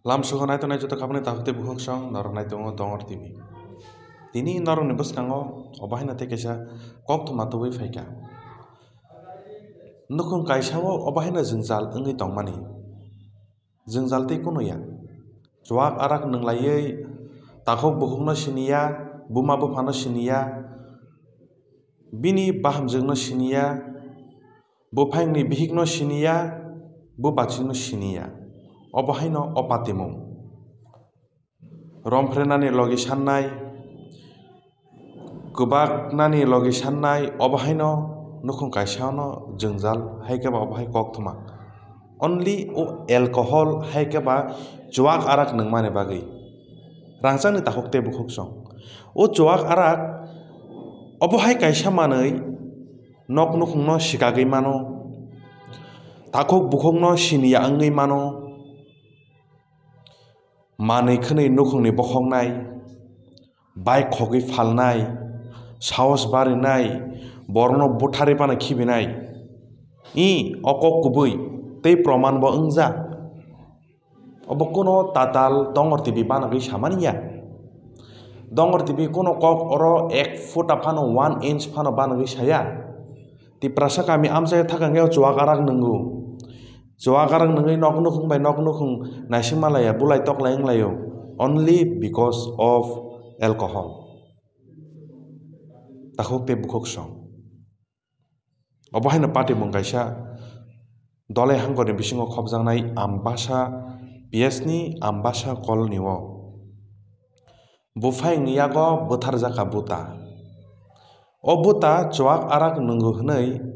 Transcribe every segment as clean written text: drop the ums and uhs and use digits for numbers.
Lam suho nai tonai jota kapne tahukte buhok song norok nai tongo dongor tibi. Tini norok ni buskango obahay nate kaisa kok thuma tubui faika. Nukun kaisao obahay na jingjal ongi tongmani. Jingjal tei kuno ya. Chuak arak nunglayai takok buhok no siniya, buma bufa no siniya, bini bahamjeng no siniya, bufang ni bihik no siniya, bubachi no siniya. Obahay no opatimung. Romfrenani logi sannai, kubaknani logi sannai, obahay no nukung kaisa no jingjal haikeba obahay kok thuma. Only o alcohol haikeba chuak arak nungmani bagui. Rangchang ni takokte bukhuk song. O chuak arak obahay kaisa manui nok nukung no sikagui mano, takok bukhuk no siniya ongui mano. Manui khwnui nukungni bokhognai, bike khogui falnai, saos barinai, borokno buthari pano khibinai. Okok kubui tei proman bo ongjak. Obo kuno tatal dongor tibi banagui samaniya. Dongor tibi kuno kok oro 1 futa phano 1 inch phano banagui saya. Tiprasa kami amchai thakangya chuak arak nungu. Chuak arak nungui nok nukung bai nok nukung naising malaya bulai toklai wnglaio only because of alcohol. Takokte bukhuk song. Obahay no patimung kaisa dolai hangkoni bisingo khopjaknai Ambassa PS ni Ambassa colony o. Bufang ni yago bwtharjaka buta. O buta chuak arak nungu hwnui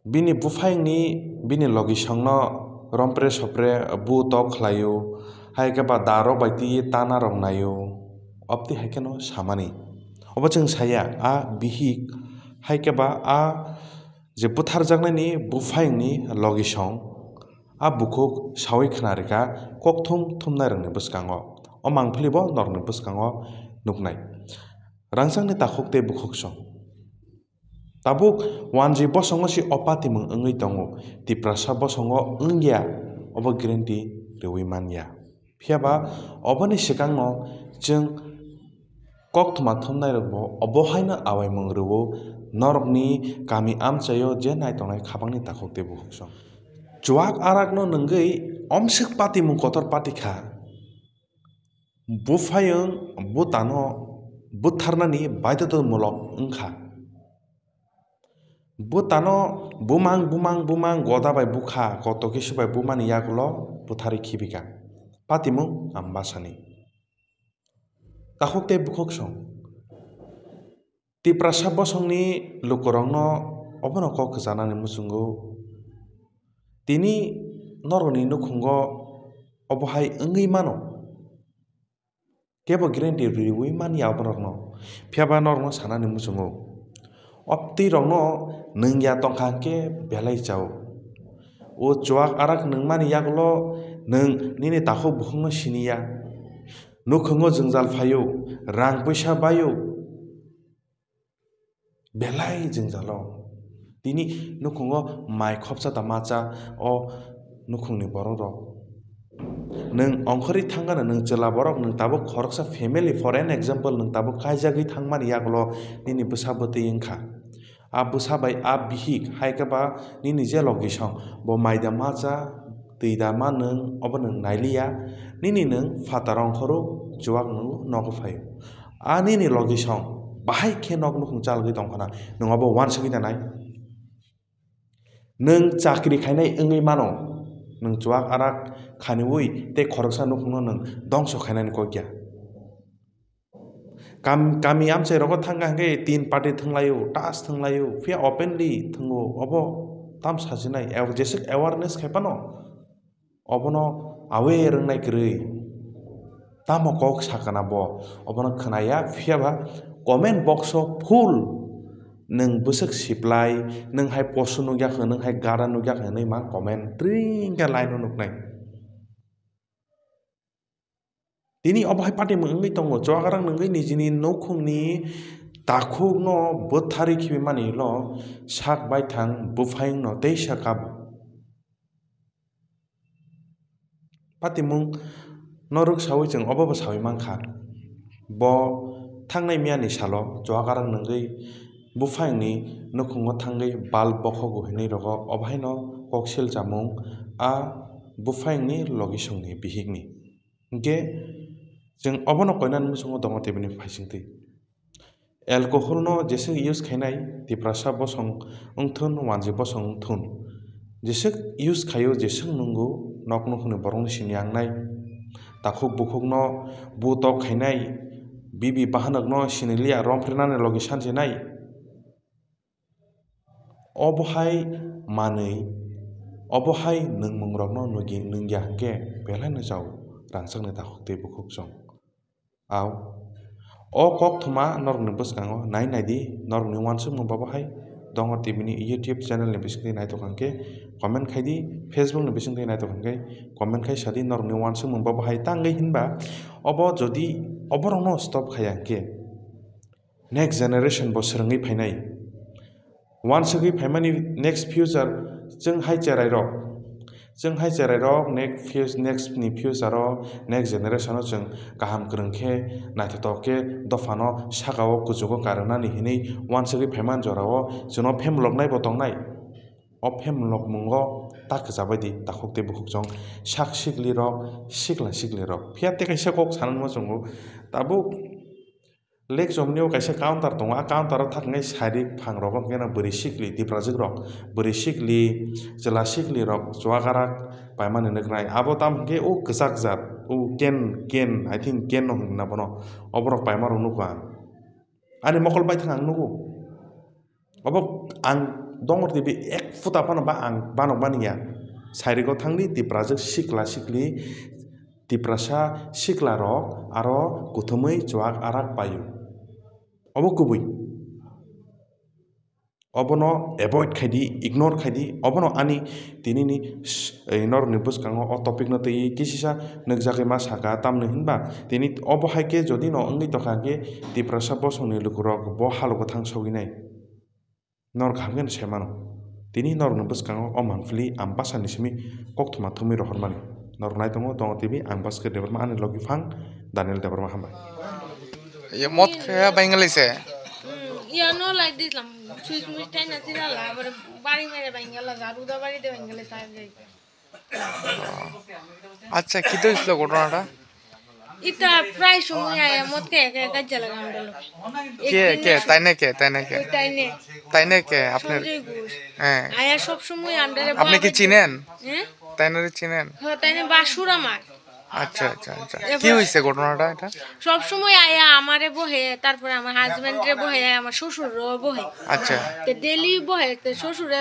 bini bufang ni bini logi songno rompre sopre bu tok khlaio haikeba darok bai tui tana rok naio opti haike no samani. Obo chwng saya a bihik haikeba a je bwtharjaknai bufang ni logi song a bukhuk sawi khwnarika kokthum thumnai rokni bwskango. O mangpili bo norokni bwskango nuknai. Rangchang ni takokte bukhuk song. Tabuk wanji bosongo si opatimung ongui tongo. Tiprasa bosongo ongya obo guarantee reui manya. Phiaba oboni sikango chwng kok thuma thumnai rok bo obohay no awaimung rwo norokni kami amchaio je naitongnai khabangni takokte bukhuk song. Chuak arak no nungui omsik patimung kotor patikha bufayung butano butharnani baidhatomulok wngkha. Butano bumang goda bai bukha koto kisu bai bumani yagulo buthari khibika. Patimung Ambassani. Takokte bukhuk song. Tiprasa bosongni lukurokno obono kok khwjanani muchungo. Tini norokni nukhungo obohay ongui mano. Kebo guarantee reui manya oborokno. Phiaba norokno sanani muchungo. Opti rokno nungya tongkha ke belai chao. O chuak arak nungmani yagulo nung nini takok bukhuk no siniya. Nukhungo jingjal phaio, rang puisa baio. Belai jingjalo. Tini nukhungo mai khopcha tamacha o nukhungni borok rok. Nung ongkhori thangano nung chwla borok nung tabuk khoroksa family for an example nung tabuk kaijagui thangmani yagulo nini bwsa bwtui wngkha. A bwsa bai a bihik haikeba nini je logi song bo maida macha tuida ma nung obo nung nailiya nini nung fataro ongkhoro chuak nungo nogo phaio. A nini logi song bahai khe nok nukung chalgui tongkhana nung obo uansugui nanai. Nung chakri khainai ongui mano. Nung chuak arak khaniui tei khoroksa nukungno nung dongso khainani kokya. Kami amchai rogo thangka hangke 3 party thanglaio, tas thanglaio, phia openly thango obo tam sajinai jesik awareness khaipano obono aware wngnai kwrui tamo kok sakana bo obono khnaya phiaba comment box o full nung bwswk siplai nung hai post nugyakha nung hai gara nugyakha hinui ma comment tringkhe line o nuknai. Tini obohay patimung ongui tongo chuak arak nungui nijini nukhungni takhuk no bwthari khibimani lo sak baithang bufang no tei sakab patimung noruk sawi jeng obo sawi mangkha bo thangnai miyani salo joagarang nangui bufangni nukhungo thangai bulb bokhogu hinui rogo obhaino koksil chamung a bufangni logisongni bihigni ge jeng obono koinan musungo dongo tebini phaisingtui alcohol no jesek use khainai tiprasa bosong ungthun wanji bosong ungthun jesek use khayo jesek nungu nok nukhuni borong sini angnai takhuk bukhuk no butok khainai bibi bahanak no sinilia romprenani logi sanjenai obohai manui obohai nungmung rok no nungya hingke belai no jau rangchakni takhuk tei bukhuk chong aw o kok thuma norokni bwskango nai naidi norokni uansuk mung babohai dongo tibini YouTube channel ni bisingtwi naitokhankhe comment khaidi Facebook ni bisingtwi naitokhankhe comment khai sadi norokni uansuk mung babohai tangui hinba obo jodi oborokno stop khaya hingkhe next generation bo swrungui phainai uansugui phaimani next future jeng haicherai rok next ni future o next generation o jeng kaham kwrwngkhe naithotok khe dofano sakao kuchugo karwnani hinui uansugui phaiman jorao jono phemlok bo tongnai o phemlok mungo takjabai di takhuk tei bukhuk chong sak sikli rok sikla sikli rok phiate kaisa kok sanuma chongo tabu lek jomnio kaisa counter tongo a counter o thaknai sari phangrok gena bwri sikli tiprajik rok bwri sikli chwla sikli rok chuagarak paimani nuknai abo tamhingke o kwchak jat o ken I think ken no hingna bono oborok paimarok nukha ani mokol baithang ang nugo obo ang dongor tibi ek futa phano ba ang banok baniya sairiko thangni tiprajik sikla sikli tiprasa sikla rok aro kuthumui chuak arak paio obo kubui obono avoid khaidi ignore khaidi obono ani tinini norokni bwskango o topic no tui kisisa nukjagui ma saka tamno hinba tini obo haike jodi no wngui tokha khe tiprasa bosongni lukurok bo halogo thangsoginai norok hamgeno semano tini norokni bwskango o monthly ang basani simi kokthuma thumui rohormani norok naitongo dongo tv ang baskhe debarma ani logi phang Daniel debarma hambai ये मत खया बेंगली से Yeah, no like this. Switch me time na sila la, but bari mere bangala zaru da bari de bangala sahib jai. अच्छा कितो इसलो घटनाटा Ita price সময় আয়া মত কে কে কাজ লাগা আমদলো के ताइने के आपने হ্যাঁ আয়া সব সময় আমদারে আপনি কি চিনেন হ্যাঁ তাইনারে চিনেন হ্যাঁ তাইনে বাসুর আমার আচ্ছা আচ্ছা আচ্ছা কি হইছে ঘটনাটা এটা সব সময় আয়া আমারে বহে তারপরে আমার হাজবেন্ডরে বহে আমার শ্বশুরও বহে আচ্ছা তে ডেলি বহে তে শ্বশুরে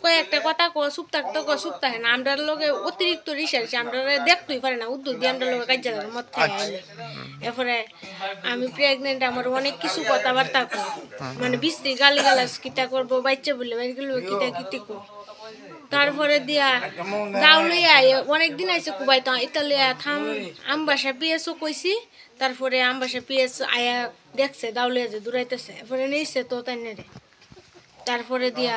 কয়েকটা কথা কো চুপ থাকতো কো চুপ থাকে না আমরার লগে অতিরিক্ত রিসার্চ আমরা দেখতেই পারে না উদ্যোগ দিয়ে আমরা লগে কাজ লাগে মত খাই আইলে এরপরে আমি প্রেগনেন্ট আমার অনেক কিছু কথাবার্তা কো মানে বিস্তি গালিগালাজ কিটা করবো বাচ্চা বলে বাইগুলো কিটা কিটি কো তারপরে দিয়া দাউলি আয় অনেকদিন আইছে কুবাই তো ইতালিয়া থাম আমবাসা পিএসও কইছি তারপরে আমবাসা পিএস আয়া দেখছে দাউলিয়া যে দূরাইতেছে এরপরে নিছে তো তাইনে রে তারপরে দিয়া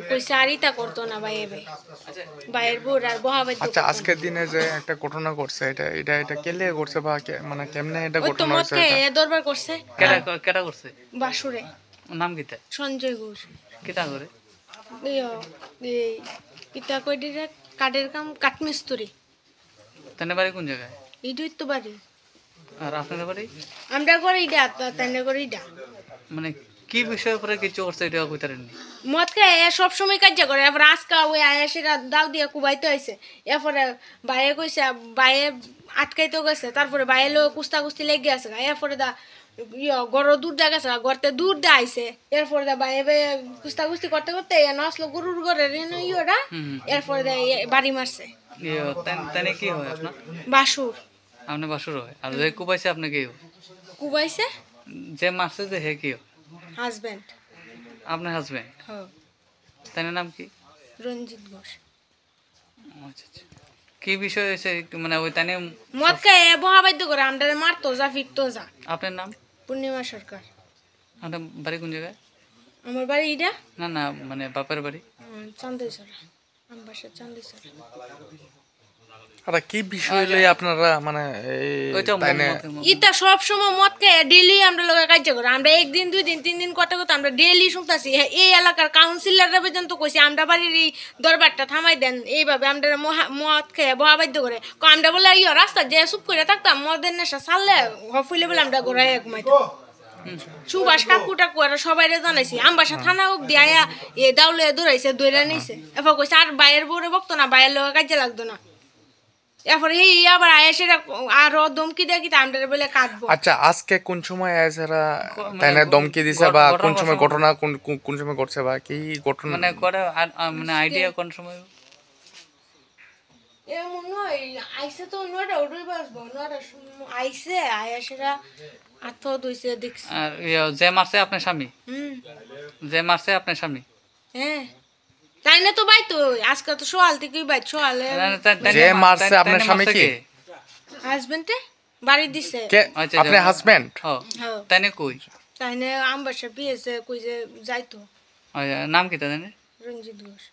কইছে আরিতা করতো না বাইয়ের বোর আর বহাবাই আচ্ছা আজকের দিনে যে একটা ঘটনা করছে এটা কেলে করছে বা মানে কেমনে এটা ঘটনা হইছে এটা দরবার করছে কেটা করছে বাসুরে নাম কিতা সঞ্জয় ঘোষ কিতা করে ইটা কই দিরে কাঠের কাম কাঠমিস্ত্রি তানে বাড়ি কোন জায়গায় এইটাই তো বাড়ি আর আপনাদের বাড়ি আমরা করে ইডা তাইনে করে ইডা মানে কি বিষয়ের উপরে কিছু করছে এটা কইতারেননি মদ খায় সব সময় কাজ করে এবার আজকা ওই আয়াসেরা দাও দিয়া কুবাইতে হয়েছে এরপরে বাইরে কইছে বাইরে আটকাইতে গেছে তারপরে বাইরে লোক কুস্তা কুস্তি লেগে আছে এরপরে দা গরু দূর দা গেছে গড়তে দূর দা আইছে এরপরে দা বাইরে কুস্তা কুস্তি করতে করতে নসলো গরুর ঘরে ইয়েটা এরপরে দা বাড়ি মারছে তানে কি হয় আপনার বাসুর আপনি বাসুর হয় আর যে কুবাইছে আপনি কি হয় কুবাইছে যে মারছে যে হে কি হয় হাজবেন্ড আপনার হাজবেন্ড হ্যাঁ তার নাম কি রঞ্জিত ঘোষ আচ্ছা আচ্ছা কি বিষয় হয়েছে মানে ওই তানে মদ খায় বহাবাদ্য করে আমরা মারতো যা ফিরতো যা আপনার নাম পূর্ণিমা সরকার আপনার বাড়ি কোন জায়গায় আমার বাড়ি ইডা না না মানে বাপের বাড়ি চান্দেশ্বরা আমার বাসা চান্দেশ্বরা আর কি বিষয় লই আপনারা মানে ওইটা তাই না ইটা সব সময় মদ খেয়ে ডেইলি আমরা লোকের কাজ করি আমরা একদিন 2 দিন 3 দিন করতে করতে আমরা ডেইলি শুনতাছি এই এলাকার কাউন্সিলররা পর্যন্ত কইছে আমরা বাড়ির এই দরবারটা থামাই দেন এইভাবে আমরা মদ খেয়ে বহা বাধ্য করে আমরা বলে ইয়ে রাস্তা যে চুপ করে থাকতাম মদের নেশা ছাড়লে হফুলে বলে আমরা ঘোরাই ঘুমাইতাম সুবাস কাকু টাকু আর সবাই জানাইছি আমবাসা থানা অব্দি আয়া এ দাউলে দৌড়াইছে দৌড়া নিছে এরপর কইছে আর বাইয়ের বউরে বকতো না বাইয়ের লোক কাজে লাগতো না এরপর এই আবার আয়া সেটা আরো ধমকি দেয় কি আমরা বলে কাঁদবো আচ্ছা আজকে কোন সময় আয়াছেরা তাই না ধমকি দিছে বা কোন সময় ঘটনা কোন সময় ঘটছে বা কি ঘটনা মানে করে মানে আইডিয়া কোন সময় এমন নয় আইসে তো নয়টা উঠেই বাসবো নয়টা আইসে আয়া সেটা আত্ম দইছে দেখছি আর যে মারছে আপনার স্বামী যে মারছে আপনার স্বামী হ্যাঁ তাই না তো ভাই তো আজকে তো সোয়াল থেকেই ভাই সোয়ালে যে মারছে আপনার স্বামী কি হাজবেন্ডে বাড়ি দিছে কে আচ্ছা, আপনার আচ্ছা। হাজবেন্ড হ্যাঁ তাই না কই তাই না আমবাসা বিয়েছে কই যে যাইতো নাম কি তা জানি রঞ্জিত ঘোষ